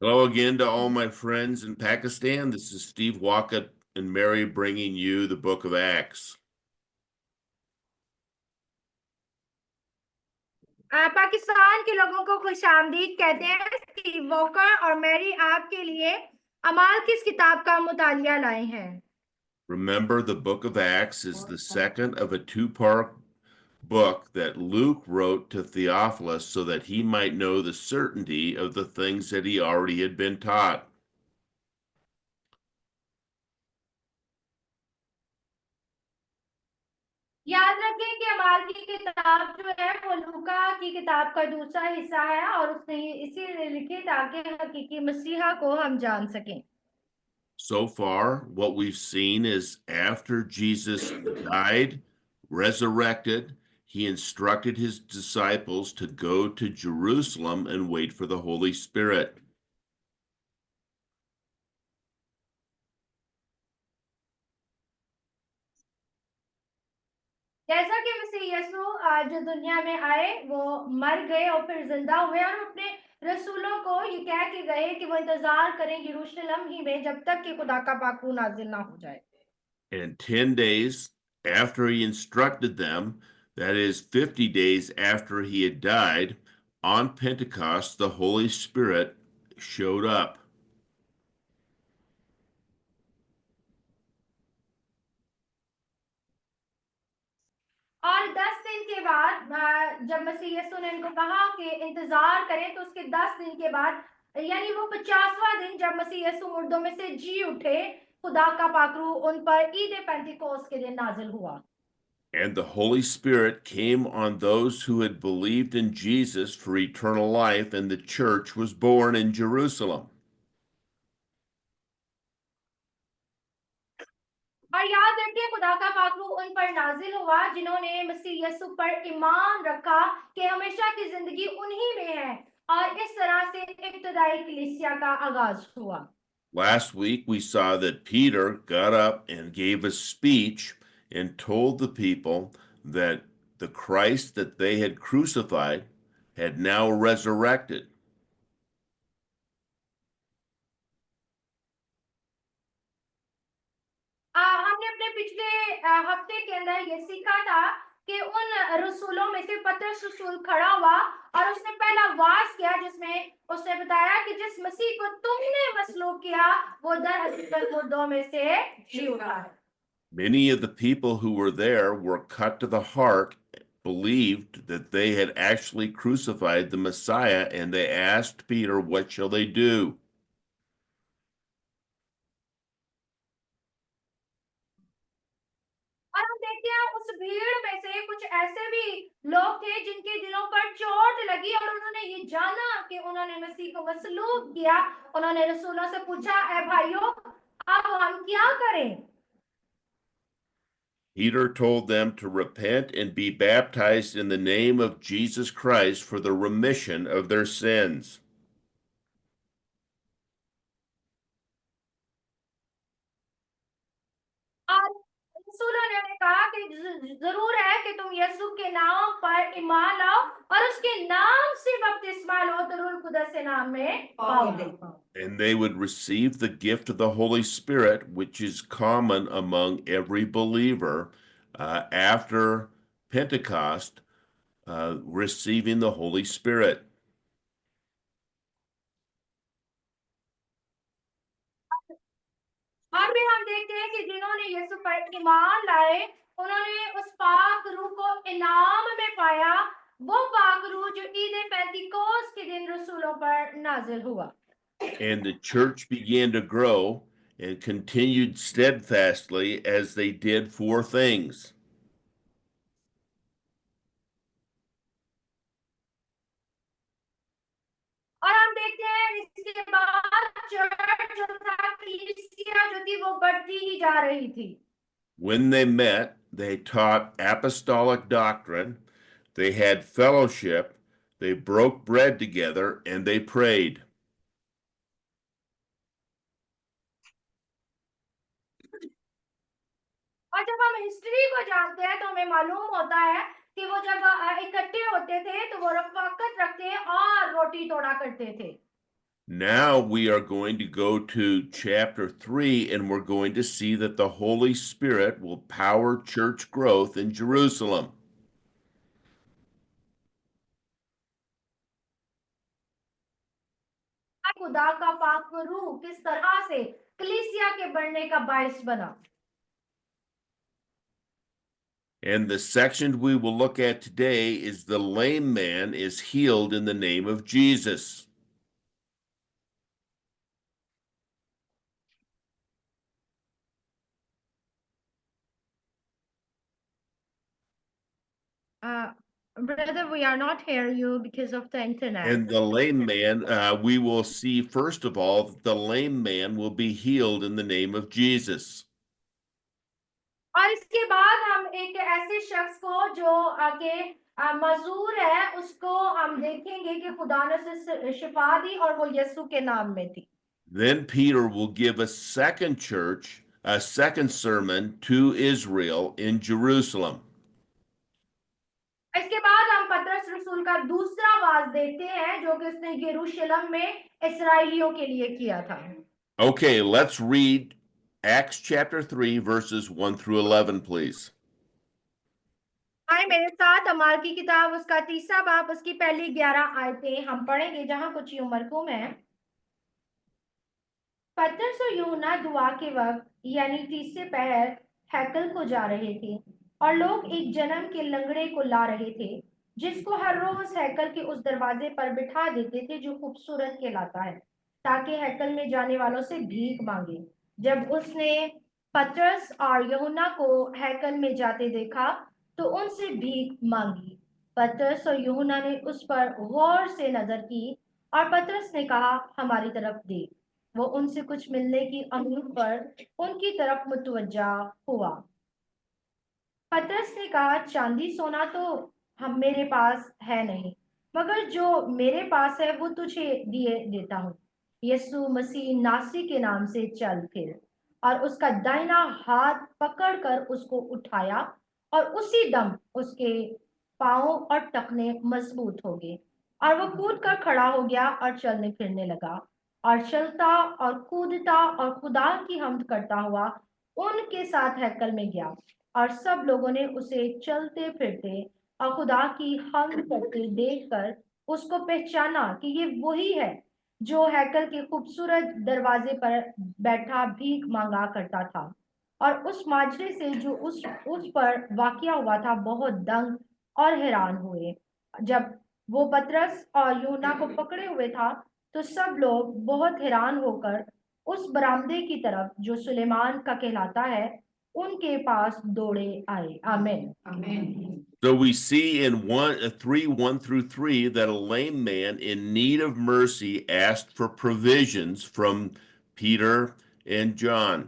Hello again to all my friends in Pakistan. This is Steve Walcott and Mary bringing you the book of Acts. Pakistan के लोगों को खुशामदीद कहते हैं। Steve walker और Mary आपके लिए अमाल किस किताब का मुतालिया लाए हैं। Remember, the book of Acts is the second of a two-part book that Luke wrote to Theophilus so that he might know the certainty of the things that he already had been taught. याद रखें कि अमाल की किताब जो है वो लूका की किताब का दूसरा हिस्सा है और उसने इसीलिए लिखी ताकि हकीकी मसीहा को हम जान सकें। So far, what we've seen is after Jesus died, resurrected, he instructed his disciples to go to Jerusalem and wait for the Holy Spirit. जैसा कि मसीह यीशु जो दुनिया में आए वो मर गए और फिर जिंदा हुए और अपने रसूलों को ये कह के गए कि वो इंतजार करें यरूशलेम ही में जब तक कि खुदा का पाक नाजिल ना हो जाए। And 10 days after he instructed them, that is 50 days after he had died, on Pentecost, the Holy Spirit showed up. और 10 दिन के बाद जब मसीह यीशु ने इनको कहा कि इंतजार करें तो उसके 10 दिन के बाद यानी वो 50वां दिन जब मसीह यीशु मुर्दों में से जी उठे खुदा का पाकरू उन पर ईद पेंटिकोस के दिन नाजिल हुआ। And the Holy Spirit came on those who had believed in Jesus for eternal life, and the church was born in Jerusalem. और याद रखिए खुदा का पाकरू उन पर नाजिल हुआ जिन्होंने मसीह यीशु पर ईमान रखा कि हमेशा की जिंदगी उन्हीं में है और इस तरह से इब्तदाई कलीसिया का आगाज हुआ। Last week, we saw that Peter got up and gave a speech and told the people that the Christ that they had crucified had now resurrected. हमने अपने पिछले हफ्ते के अंदर ये सीखा था कि उन रसूलों में से पतरस रसूल खड़ा हुआ और उसने पहला वास किया जिसमें उसने बताया कि जिस मसीह को तुमने मसलूब किया वो दर हकीकत मुर्दों में से जी उठा है। Many of the people who were there were cut to the heart, believed that they had actually crucified the Messiah, and they asked Peter, "What shall they do?" और हम देखते हैं उस भीड़ में से कुछ ऐसे भी लोग थे जिनके दिलों पर चोट लगी और उन्होंने ये जाना कि उन्होंने मसीह को मसलूब किया। उन्होंने रसूलों से पूछा, ए भाइयों अब हम क्या करें। Peter told them to repent and be baptized in the name of Jesus Christ for the remission of their sins. और रसूलों ने कहा कि जरूर है कि तुम यीशु के नाम पर ईमान लाओ और उसके नाम से बपतिस्मा लो तो रूह कुदस के नाम में पाओगे। And they would receive the gift of the Holy Spirit, which is common among every believer after Pentecost, receiving the Holy Spirit. और भी हम देखते हैं कि जिन्होंने यीशु पर ईमान लाए उन्होंने उस पाक रूह को इनाम में पाया। वो पाक रूह जो ईद पेंतिकोस के दिन रसूलों पर नाजिल हुआ। And the church began to grow and continued steadfastly as they did four things. और हम देखते हैं इसके बाद चर्च जो था कलीसिया जो थी वो बढ़ती ही जा रही थी। When they met, they taught apostolic doctrine, they had fellowship, they broke bread together, and they prayed. और जब हम हिस्ट्री को जानते हैं तो हमें मालूम होता है कि वो जब इकट्ठे होते थे तो वो रफाकत रखते और रोटी तोड़ा करते थे। Now we are going to go to chapter 3, and we're going to see that the Holy Spirit will power church growth in Jerusalem. खुदा का पाक रूह किस तरह से कलीसिया के बढ़ने का बायस बना। And the section we will look at today is the lame man is healed in the name of Jesus. Brother, we are not hearing you because of the internet. And the lame man, we will see first of all that the lame man will be healed in the name of Jesus. और इसके बाद हम एक ऐसे शख्स को जो आगे मजूर है उसको हम देखेंगे कि खुदा ने उसे शिफा दी और वो यीशु के नाम में थी। Then Peter will give a second sermon to Israel in Jerusalem. इसके बाद हम पतरस रसूल का दूसरा वाज देखते हैं जो कि उसने यरूशलेम में इस्राएलियों के लिए किया था। Okay, let's read Acts chapter 3 verses 1 through 11, please. आए मेरे साथ अमाल की किताब उसका 3रा बाब उसकी पहली 11 आयतें हम पढ़ेंगे जहां कुछ यूं मरकूम है। पतरस और यूहन्ना दुआ के वक्त यानी तीसरे पहर हैकल को जा रहे थे और लोग एक जन्म के लंगड़े को ला रहे थे जिसको हर रोज हैकल के उस दरवाजे पर बिठा देते थे जो खूबसूरत कहलाता है ताकि हैकल में जाने वालों से भीख मांगे। जब उसने पतरस और यूहन्ना को हैकल में जाते देखा तो उनसे भीख मांगी। पतरस और यूहन्ना ने उस पर गौर से नजर की और पतरस ने कहा हमारी तरफ देख। वो उनसे कुछ मिलने की उम्मीद पर उनकी तरफ मुतवज्जा हुआ। पतरस ने कहा चांदी सोना तो हम मेरे पास है नहीं मगर जो मेरे पास है वो तुझे दिए देता हूँ। यीशु मसीह नासरी के नाम से चल फिर। और उसका दाहिना हाथ पकड़कर उसको उठाया और उसी दम उसके पांव और टखने मजबूत हो गए और वो कूद कर खड़ा हो गया और चलने फिरने लगा और चलता और कूदता और खुदा की हम्द करता हुआ उनके साथ हैकल में गया और सब लोगों ने उसे चलते फिरते और खुदा की हम्द करते देखकर उसको पहचाना कि ये वही है जो हैकल के खूबसूरत दरवाजे पर बैठा भीख मांगा करता था। और उस माजरे से जो उस पर वाकया हुआ था बहुत दंग और हैरान हुए। जब वो पतरस और यूहन्ना को पकड़े हुए था तो सब लोग बहुत हैरान होकर उस बरामदे की तरफ जो सुलेमान का कहलाता है उनके पास दौड़े आए। आमीन आमीन। So we see in 3 1 through 3 that a lame man in need of mercy asked for provisions from Peter and John.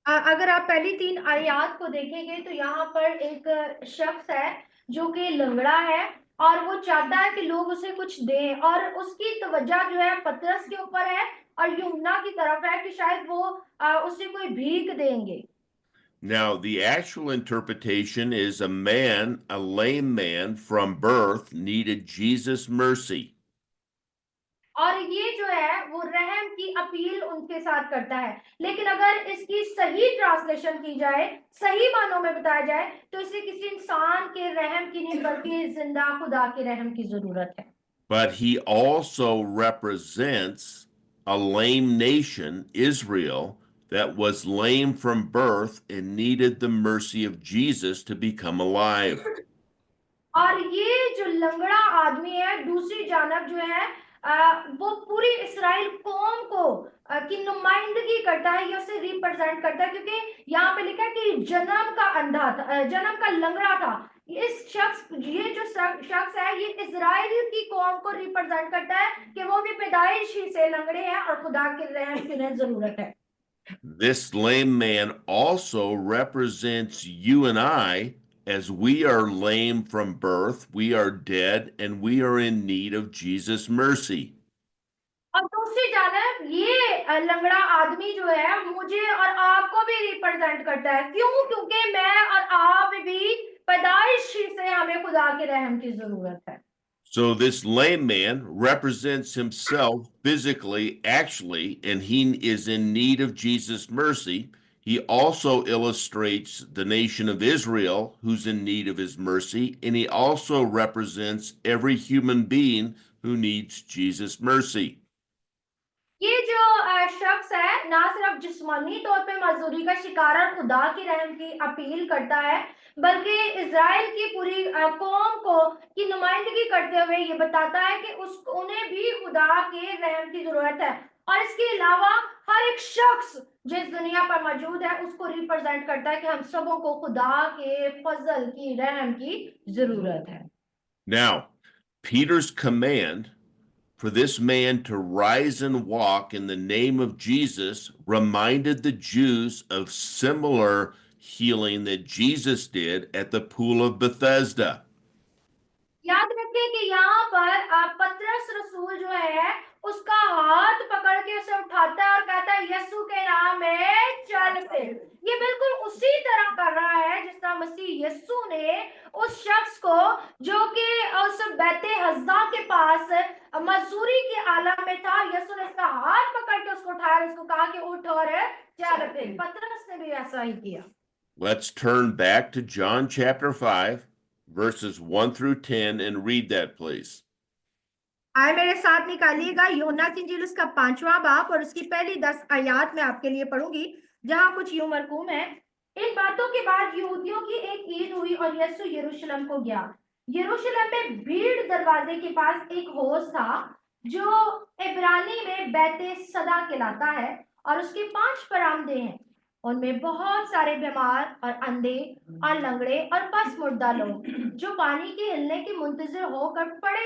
अगर आप पहली 3 आयत को देखेंगे तो यहाँ पर एक शख्स है जो कि लंगड़ा है और वो चाहता है कि लोग उसे कुछ दें और उसकी तवज्जो जो है पतरस के ऊपर है और यूहन्ना की तरफ है कि शायद वो उसे कोई भीख देंगे। Now, the actual interpretation is a lame man from birth, needed Jesus' mercy. और ये जो है वो रहम की अपील उनके साथ करता है लेकिन अगर इसकी सही ट्रांसलेशन की जाए सही मानों में बताया जाए तो इसे किसी इंसान के रहम की नहीं बल्कि जिंदा खुदा के रहम की जरूरत है। But he also represents a lame nation, Israel, that was lame from birth and needed the mercy of Jesus to become alive. और ये जो लंगड़ा आदमी है दूसरी जानब जो है वो पूरी इसराइल कौम को की नुमाइंदगी करता है या उसे रिप्रेजेंट करता है क्योंकि यहाँ पे लिखा है कि जन्म का अंधा था जन्म का लंगड़ा था। ये जो शख्स है ये इजराइल की कौम को रिप्रेजेंट करता है कि वो भी पैदाइश ही से लंगड़े हैं और खुदा के रहम की जरूरत है। This lame man also represents you and I, as we are lame from birth, we are dead, and we are in need of Jesus' mercy. और दूसरी जानब ये लंगड़ा आदमी जो है मुझे और आपको भी रिप्रेजेंट करता है। क्यों? क्योंकि मैं और आप भी पैदाइश से हमें खुदा के रहम की जरूरत है। So this lame man represents himself physically, actually, and he is in need of Jesus' mercy. He also illustrates the nation of Israel, who's in need of his mercy, and he also represents every human being who needs Jesus' mercy. ये जो शख्स है ना सिर्फ जिस्मानी तौर पे मजदूरी का शिकार और खुदा की रहम की अपील करता है, बल्कि इज़राइल की पूरी कौम को की नुमाइंदगी करते हुए ये बताता है कि उस उन्हें भी खुदा के रहम की जरूरत है। और इसके अलावा हर एक शख्स जो इस दुनिया पर मौजूद है उसको रिप्रेजेंट करता है कि हम सबों को खुदा के फजल की रहम की जरूरत है। Now, Peter's command for this man to rise and walk in the name of Jesus reminded the Jews of similar healing that Jesus did at the pool of Bethesda. याद रखें कि यहाँ पर पतरस रसूल जो है उसका हाथ पकड़ के उसे उठाता है और कहता है यीशु के नाम में चल फिर। ये बिल्कुल उसी तरह कर रहा है जिस तरह मसीह यीशु ने उस शख्स को जो कि उस बैते हज्जा के पास मजदूरी के आलम में था, यीशु ने उसका हाथ पकड़ के उसको उठाया और उसको कहा कि उठ और चल फिर। पतरस ने भी ऐसा ही किया। Let's turn back to John chapter 5, verses 1 through 10, and read that, please. आए मेरे साथ निकालिएगा यूहन्ना की इंजील उसका 5वां बाब और उसकी पहली 10 आयत मैं आपके लिए पढ़ूंगी, जहां कुछ यूं मरकूम है। इन बातों के बाद यहूदियों की एक ईद हुई और यीशु यरूशलेम को गया। यरूशलेम में भीड़ दरवाजे के पास एक हौज था जो इब्रानी में बैते सदा कहलाता है और उसके 5 बरामदे हैं। उनमें बहुत सारे बीमार और अंधे और लंगड़े और पस मुर्दा लोग जो पानी के हिलने के मुंतजिर होकर पड़े